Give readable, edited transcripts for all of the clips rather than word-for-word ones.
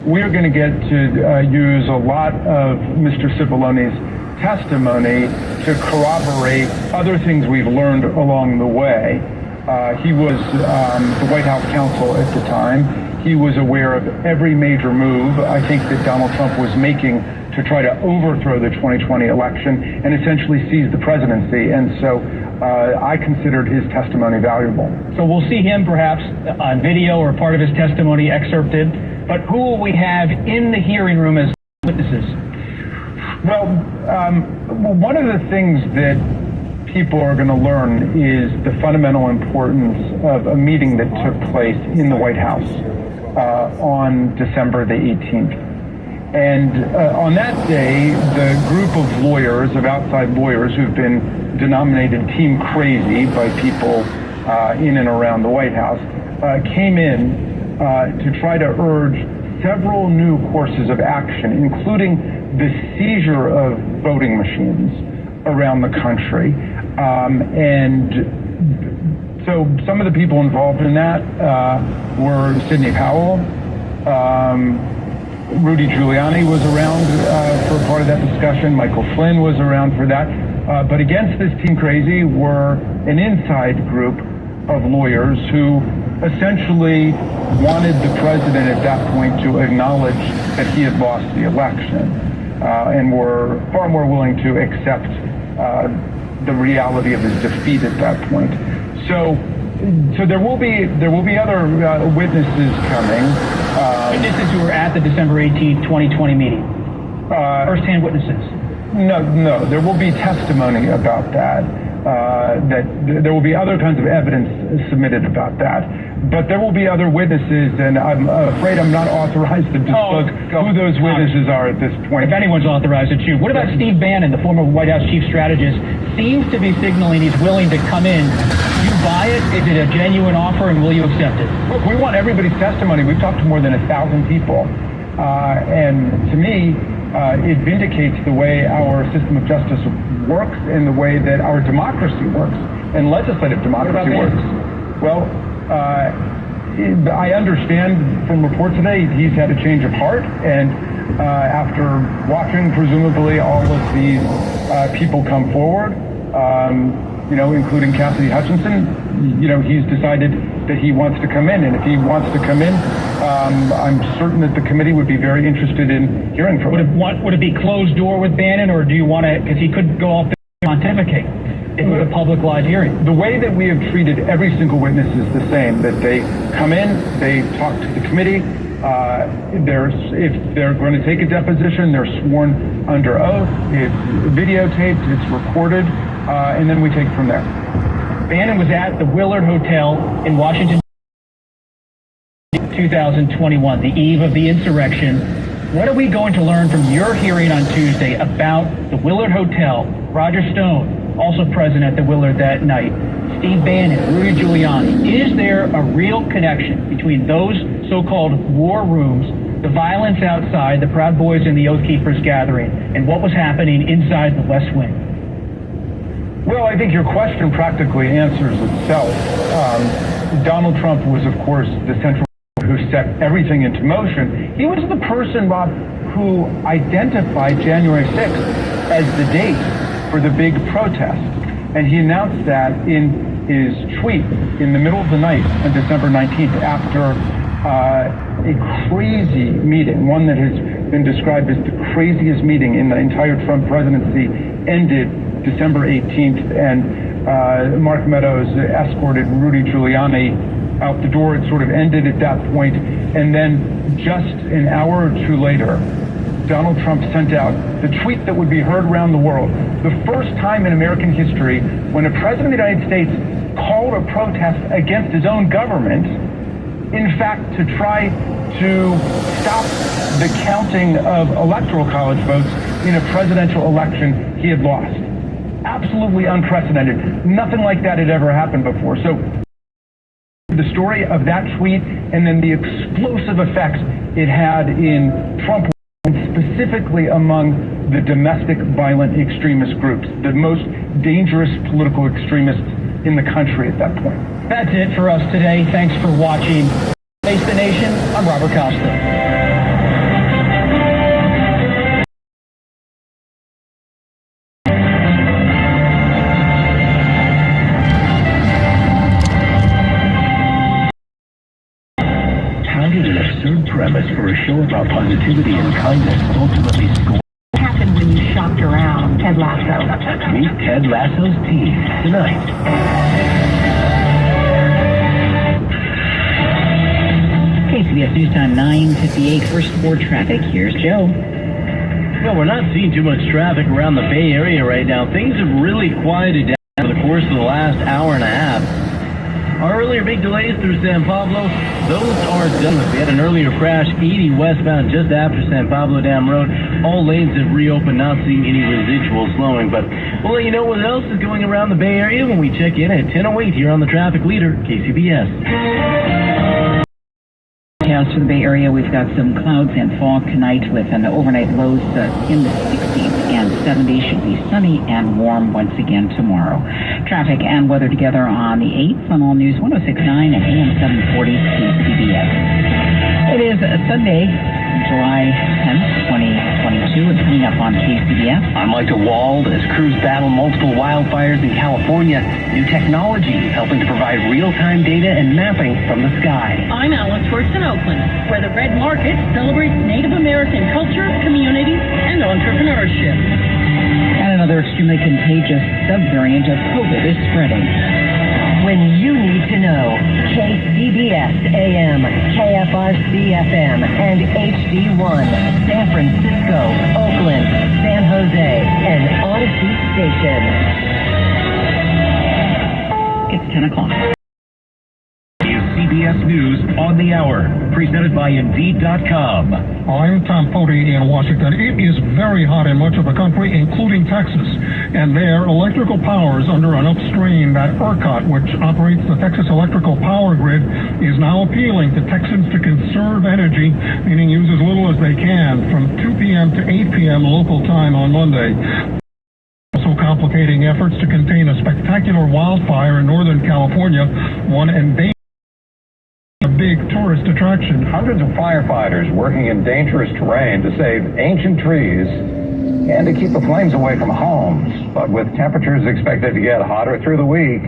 We're going to get to use a lot of Mr. Cipollone's testimony to corroborate other things we've learned along the way. He was the White House counsel at the time. He was aware of every major move I think that Donald Trump was making to try to overthrow the 2020 election and essentially seize the presidency. And so I considered his testimony valuable. So we'll see him perhaps on video or part of his testimony excerpted. But who will we have in the hearing room as witnesses? Well, one of the things that people are going to learn is the fundamental importance of a meeting that took place in the White House on December the 18th. And on that day, the group of lawyers, of outside lawyers who've been denominated Team Crazy by people in and around the White House, came in to try to urge several new courses of action, including the seizure of voting machines around the country. And so some of the people involved in that were Sidney Powell. Rudy Giuliani was around for part of that discussion. Michael Flynn was around for that. But against this Team Crazy were an inside group of lawyers who essentially wanted the president at that point to acknowledge that he had lost the election and were far more willing to accept the reality of his defeat at that point. So there will be other witnesses coming. Witnesses who were at the December 18th, 2020 meeting. First-hand witnesses. No, there will be testimony about that. That there will be other kinds of evidence submitted about that. But there will be other witnesses, and I'm afraid I'm not authorized to disclose who those witnesses are at this point. If anyone's authorized, it's you. What about Steve Bannon, the former White House chief strategist, seems to be signaling he's willing to come in. Do you buy it? Is it a genuine offer, and will you accept it? Look, we want everybody's testimony. We've talked to more than 1,000 people. And to me, it vindicates the way our system of justice works and the way that our democracy works and legislative democracy works. Well, I understand from reports today he's had a change of heart, and after watching presumably all of these people come forward, including Cassidy Hutchinson, he's decided that he wants to come in. And if he wants to come in, I'm certain that the committee would be very interested in hearing from him. Would it be closed door with Bannon, or do you want to, because he could go off and pontificate if it was a public live hearing? The way that we have treated every single witness is the same, that they come in, they talk to the committee, if they're going to take a deposition, they're sworn under oath, it's videotaped, it's recorded, and then we take it from there. Bannon was at the Willard Hotel in Washington, 2021, the eve of the insurrection. What are we going to learn from your hearing on Tuesday about the Willard Hotel? Roger Stone, also present at the Willard that night. Steve Bannon, Rudy Giuliani. Is there a real connection between those so-called war rooms, the violence outside, the Proud Boys and the Oath Keepers gathering, and what was happening inside the West Wing? Well, I think your question practically answers itself. Donald Trump was, of course, the central who set everything into motion. He was the person, Bob, who identified January 6th as the date for the big protest. And he announced that in his tweet in the middle of the night on December 19th after a crazy meeting, one that has been described as the craziest meeting in the entire Trump presidency, ended December 18th, and Mark Meadows escorted Rudy Giuliani out the door. It sort of ended at that point, and then just an hour or two later, Donald Trump sent out the tweet that would be heard around the world. The first time in American history when a president of the United States called a protest against his own government, in fact, to try to stop the counting of electoral college votes in a presidential election he had lost. Absolutely unprecedented. Nothing like that had ever happened before. So the story of that tweet and then the explosive effects it had in Trump, and specifically among the domestic violent extremist groups, the most dangerous political extremists in the country at that point. That's it for us today. Thanks for watching Face the Nation. I'm Robert Costa. premise for a show about positivity and kindness ultimately scored. What happened when you shopped around Ted Lasso? Meet Ted Lasso's team tonight. KCBS News Time 9:58. First for traffic, here's Joe. Well, we're not seeing too much traffic around the Bay Area right now. Things have really quieted down over the course of the last hour and a half. Our earlier big delays through San Pablo, those are done with. We had an earlier crash, 80 westbound just after San Pablo Dam Road. All lanes have reopened, not seeing any residual slowing. But we'll let you know what else is going around the Bay Area when we check in at 10:08 here on the Traffic Leader, KCBS. As to the Bay Area, we've got some clouds and fog tonight with an overnight lows in the 60s and 70s. Should be sunny and warm once again tomorrow. Traffic and weather together on the 8th on All News 106.9 and AM 740 KCBS. It is Sunday, July 10th, 2022, and coming up on KCBS. I'm Michael Wald. As crews battle multiple wildfires in California, new technology is helping to provide real-time data and mapping from the sky. I'm Alex Works in Oakland, where the Red Market celebrates Native American culture, community, and entrepreneurship. And another extremely contagious subvariant of COVID is spreading. When you need to know, KCBS AM, KFRC FM, and HD1, San Francisco, Oakland, San Jose, and Odyssey Station. It's 10 o'clock. CBS News on the Hour, presented by Indeed.com. I'm Tom Poti in Washington. It is very hot in much of the country, including Texas. And there, electrical power is under enough strain that ERCOT, which operates the Texas electrical power grid, is now appealing to Texans to conserve energy, meaning use as little as they can, from 2 p.m. to 8 p.m. local time on Monday. Also complicating efforts to contain a spectacular wildfire in Northern California, one endangered a big tourist attraction. Hundreds of firefighters working in dangerous terrain to save ancient trees and to keep the flames away from homes. But with temperatures expected to get hotter through the week,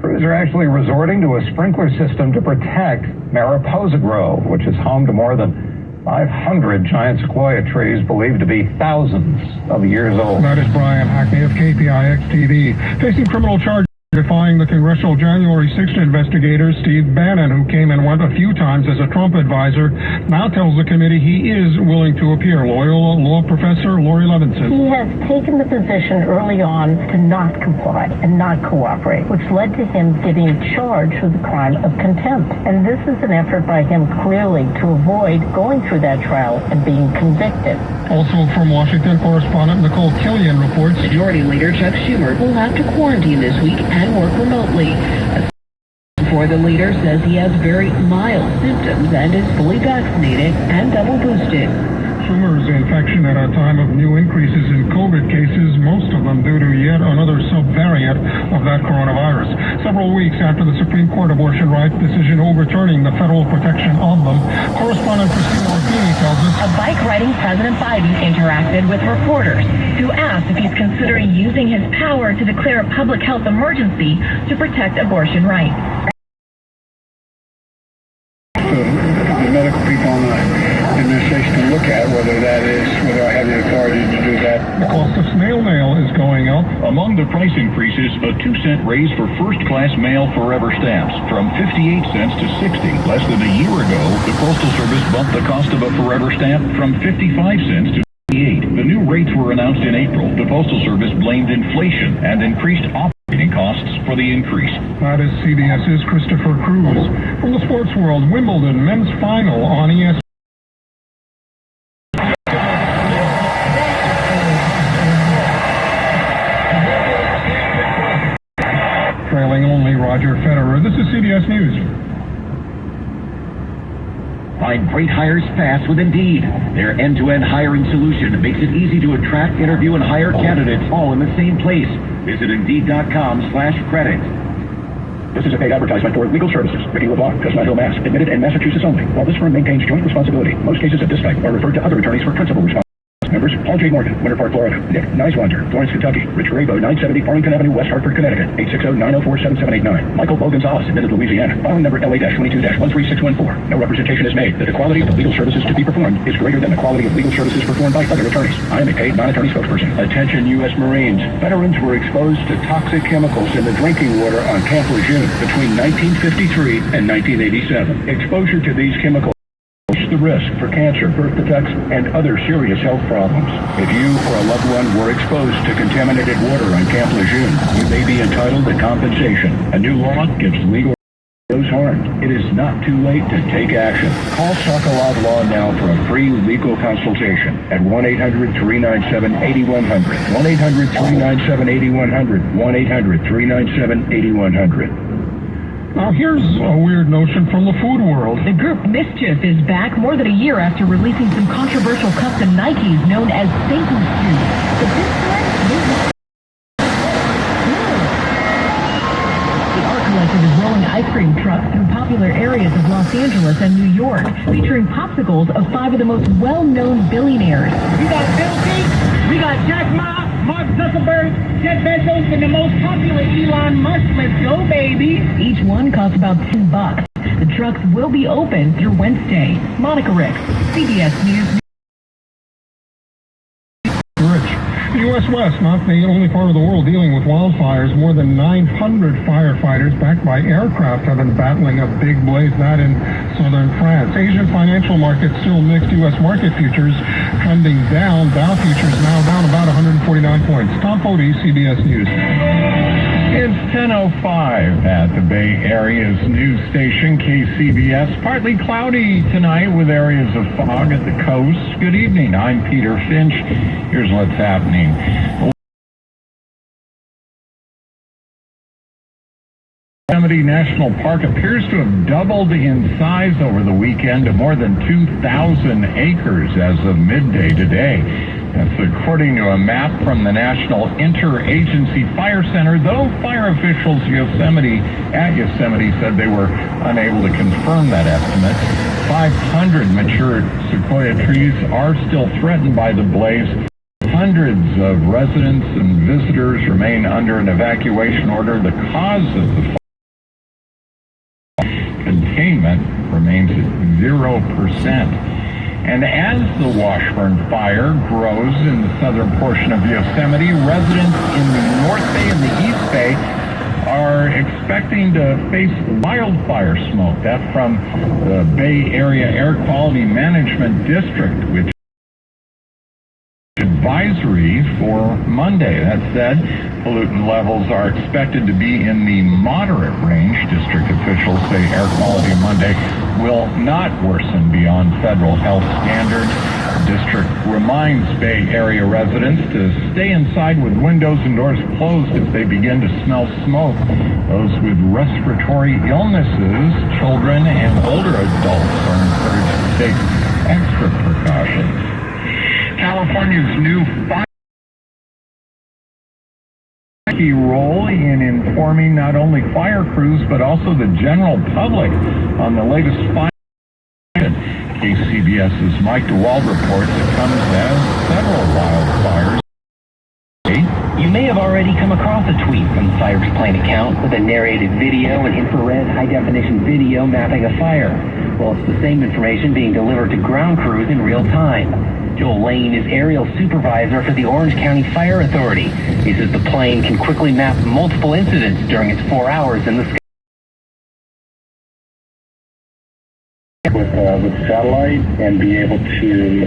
crews are actually resorting to a sprinkler system to protect Mariposa Grove, which is home to more than 500 giant sequoia trees believed to be thousands of years old. That is Brian Hackney of KPIX-TV. Facing criminal charges defying the congressional January 6th investigator Steve Bannon, who came and went a few times as a Trump advisor, now tells the committee he is willing to appear. Loyola law professor Lori Levinson. He has taken the position early on to not comply and not cooperate, which led to him getting charged with the crime of contempt. And this is an effort by him clearly to avoid going through that trial and being convicted. Also from Washington, correspondent Nicole Killian reports Majority Leader Chuck Schumer will have to quarantine this week and work remotely. Before the leader says he has very mild symptoms and is fully vaccinated and double boosted. Schumer's infection at a time of new increases in COVID cases, most of them due to yet another subvariant of that coronavirus. Several weeks after the Supreme Court abortion rights decision overturning the federal protection of them, correspondent Christina Rafini tells us A bike-riding President Biden interacted with reporters who asked if he's considering using his power to declare a public health emergency to protect abortion rights. The medical people on the administration can look at whether I have the authority to do that. the cost of snail mail is going up. Among the price increases, a 2-cent raise for first-class mail forever stamps from 58 cents to 60. Less than a year ago, the Postal Service bumped the cost of a forever stamp from 55 cents to 58. The new rates were announced in April. The Postal Service blamed inflation and increased operating costs for the increase. That is CBS's Christopher Cruz. From the sports world, Wimbledon men's final on ESPN. Trailing only Roger Federer. This is CBS News. Find great hires fast with Indeed. Their end-to-end hiring solution makes it easy to attract, interview, and hire candidates all in the same place. Visit Indeed.com/credit. This is a paid advertisement for legal services. Ricky LeBlanc, Just Nashville, Mass. Admitted in Massachusetts only. While this firm maintains joint responsibility, most cases of this type are referred to other attorneys for principal responsibility. members, Paul J. Morgan, Winter Park, Florida. Nick Neiswander, Florence, Kentucky. Rich Grabo, 970 Farmington Avenue, West Hartford, Connecticut. 860-904-7789. Michael Bogan Salas, admitted Louisiana. Filing number LA-22-13614. No representation is made that the quality of the legal services to be performed is greater than the quality of legal services performed by other attorneys. I am a paid non-attorney spokesperson. Attention U.S. Marines. Veterans were exposed to toxic chemicals in the drinking water on Camp Lejeune between 1953 and 1987. Exposure to these chemicals the risk for cancer, birth defects, and other serious health problems. If you or a loved one were exposed to contaminated water on Camp Lejeune, you may be entitled to compensation. A new law gives legal those harmed. It is not too late to take action. Call Sokolov Law now for a free legal consultation at 1-800-397-8100. 1-800-397-8100. 1-800-397-8100. Now here's a weird notion from the food world. The group Mischief is back more than a year after releasing some controversial custom Nikes known as Satan's Shoes. But this time, the art collective is rolling ice cream trucks through popular areas of Los Angeles and New York, featuring popsicles of 5 of the most well-known billionaires. We got Bill Gates, we got Jack Ma, Mark Zuckerberg, Jeff Bezos, and the most popular Elon Musk. Let's go, baby. Each one costs about $10. The trucks will be open through Wednesday. Monica Ricks, CBS News. Rich. The U.S. West, not the only part of the world dealing with wildfires. More than 900 firefighters backed by aircraft have been battling a big blaze, that in southern France. Asian financial markets still mixed. U.S. market futures trending down. Dow futures now down about 149 points. Tom Foti, CBS News. It's 10:05 at the Bay Area's news station, KCBS. Partly cloudy tonight with areas of fog at the coast. Good evening. I'm Peter Finch. Here's what's happening. Yosemite National Park appears to have doubled in size over the weekend to more than 2,000 acres as of midday today. That's according to a map from the National Interagency Fire Center, though fire officials at Yosemite said they were unable to confirm that estimate. 500 mature sequoia trees are still threatened by the blaze. Hundreds of residents and visitors remain under an evacuation order. The cause of the fire containment remains at 0%. And as the Washburn fire grows in the southern portion of Yosemite, residents in the North Bay and the East Bay are expecting to face wildfire smoke. That's from the Bay Area Air Quality Management District, which advisory for Monday. That said, pollutant levels are expected to be in the moderate range. District officials say air quality Monday will not worsen beyond federal health standards. The district reminds Bay Area residents to stay inside with windows and doors closed if they begin to smell smoke. Those with respiratory illnesses, children, and older adults are encouraged to take extra precautions. California's new key role in informing not only fire crews but also the general public on the latest fire. KCBS's Mike DeWald reports it comes as several wildfires. You may have already come across a tweet from the Cypress plane account with a narrated video and infrared high-definition video mapping a fire. Well, it's the same information being delivered to ground crews in real time. Joel Lane is aerial supervisor for the Orange County Fire Authority. He says the plane can quickly map multiple incidents during its 4 hours in the sky. With satellite and be able to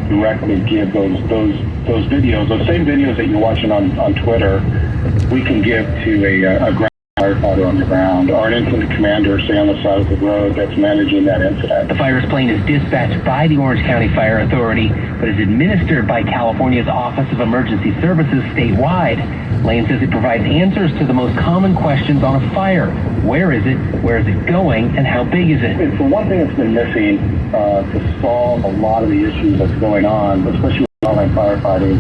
directly give those videos, those same videos that you're watching on Twitter, we can give to a ground firefighter on the ground or an incident commander, say on the side of the road, that's managing that incident. The Cypress plane is dispatched by the Orange County Fire Authority, but is administered by California's Office of Emergency Services statewide. Lane says it provides answers to the most common questions on a fire. Where is it going, and how big is it? And for one thing that's been missing to solve a lot of the issues that's going on, especially with online firefighting,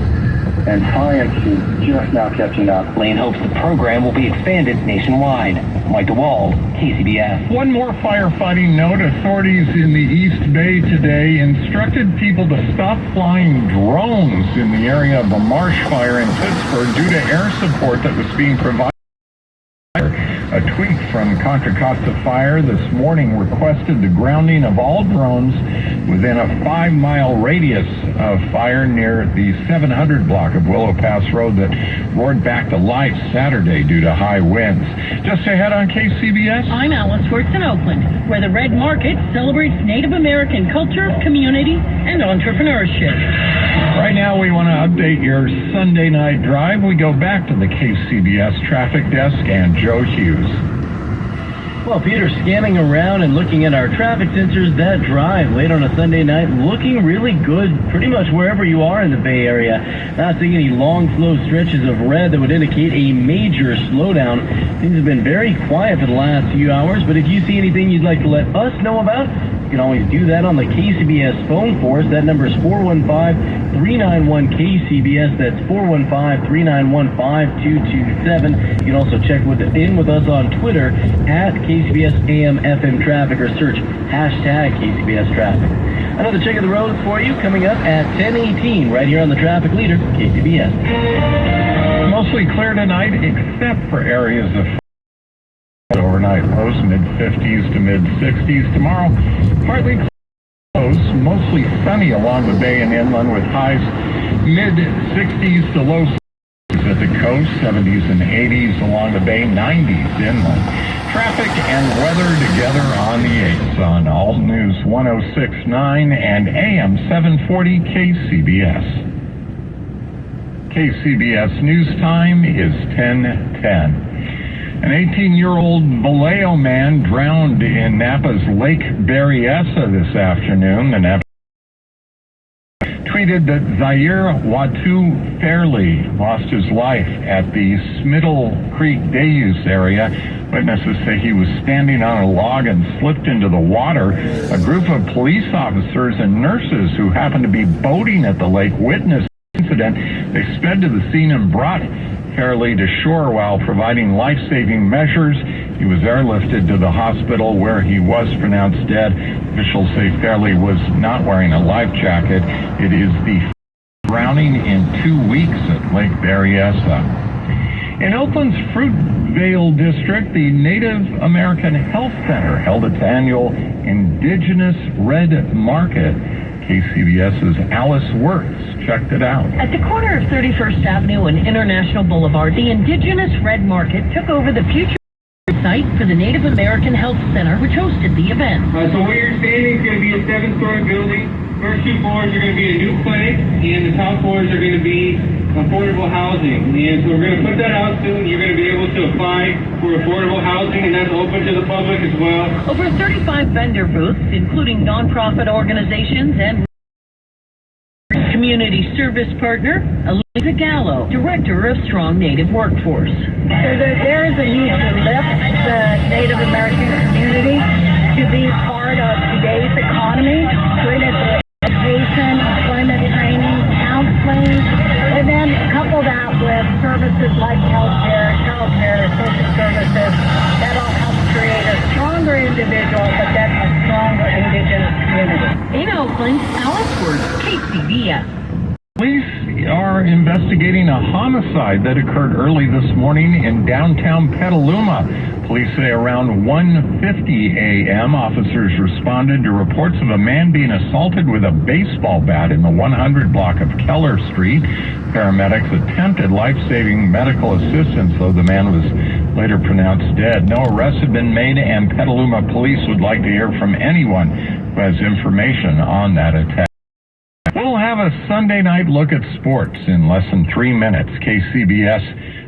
and science is just now catching up. Lane hopes the program will be expanded nationwide. Mike DeWald, KCBS. One more firefighting note. Authorities in the East Bay today instructed people to stop flying drones in the area of a marsh fire in Pittsburgh due to air support that was being provided. A tweet from Contra Costa Fire this morning requested the grounding of all drones within a 5-mile radius of fire near the 700 block of Willow Pass Road that roared back to life Saturday due to high winds. Just ahead on KCBS. I'm Alice Works in Oakland, where the Red Market celebrates Native American culture, community, and entrepreneurship. Right now we want to update your Sunday night drive. We go back to the KCBS traffic desk and Joe Hughes. Well, Peter, scanning around and looking at our traffic sensors, that drive late on a Sunday night looking really good pretty much wherever you are in the Bay Area. Not seeing any long, slow stretches of red that would indicate a major slowdown. Things have been very quiet for the last few hours, but if you see anything you'd like to let us know about, you can always do that on the KCBS phone for us. That number is 415-391-KCBS. That's 415-391-5227. You can also check in with us on Twitter at KCBS AM FM Traffic or search hashtag KCBS Traffic. Another check of the roads for you coming up at 10:18 right here on the Traffic Leader, KCBS. Mostly clear tonight except for areas of overnight lows, mid-50s to mid-60s. Tomorrow, partly close, mostly sunny along the bay and inland with highs mid-60s to low 60s at the coast, 70s and 80s along the bay, 90s inland. Traffic and weather together on the 8s on All News 106.9 and AM 740 KCBS. KCBS News Time is 10:10. An 18-year-old Vallejo man drowned in Napa's Lake Berryessa this afternoon. The Napa tweeted that Zaire Watu Fairley lost his life at the Smittle Creek Dayuse area. Witnesses say he was standing on a log and slipped into the water. A group of police officers and nurses who happened to be boating at the lake witnessed the incident. They sped to the scene and brought Fairley to shore while providing life-saving measures. He was airlifted to the hospital where he was pronounced dead. Officials say Fairley was not wearing a life jacket. It is the drowning in 2 weeks at Lake Berryessa. In Oakland's Fruitvale District, the Native American Health Center held its annual Indigenous Red Market. KCBS's Alice Wirtz checked it out. At the corner of 31st Avenue and International Boulevard, the Indigenous Red Market took over the future site for the Native American Health Center, which hosted the event. So where you're standing is going to be a 7-story building. First 2 floors are going to be a new clinic, and the top floors are going to be affordable housing. And so we're going to put that out soon. You're going to be able to apply for affordable housing, and that's open to the public as well. Over 35 vendor booths, including nonprofit organizations and community service partner, Eliza Gallo, Director of Strong Native Workforce. So there is a need to lift the Native American community to be part of today's economy, with education, employment training, counseling, and then couple that with services like healthcare, childcare, social services. That'll help create a stronger individual, but then a stronger Indigenous community. In Oakland, Alice Wirtz, KCBS. Police are investigating a homicide that occurred early this morning in downtown Petaluma. Police say around 1:50 a.m., officers responded to reports of a man being assaulted with a baseball bat in the 100 block of Keller Street. Paramedics attempted life-saving medical assistance, though the man was later pronounced dead. No arrests have been made, and Petaluma police would like to hear from anyone who has information on that attack. We'll have a Sunday night look at sports in less than 3 minutes. KCBS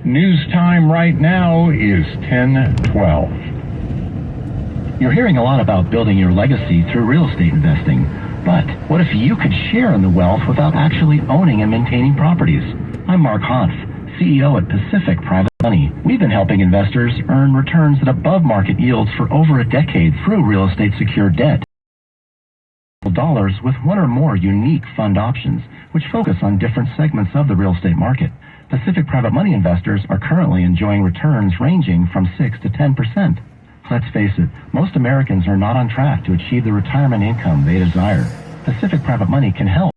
News Time right now is 10:12. You're hearing a lot about building your legacy through real estate investing. But what if you could share in the wealth without actually owning and maintaining properties? I'm Mark Hanf, CEO at Pacific Private Money. We've been helping investors earn returns at above market yields for over a decade through real estate secured debt. dollars with one or more unique fund options, which focus on different segments of the real estate market. Pacific Private Money investors are currently enjoying returns ranging from 6 to 10%. Let's face it, most Americans are not on track to achieve the retirement income they desire. Pacific Private Money can help.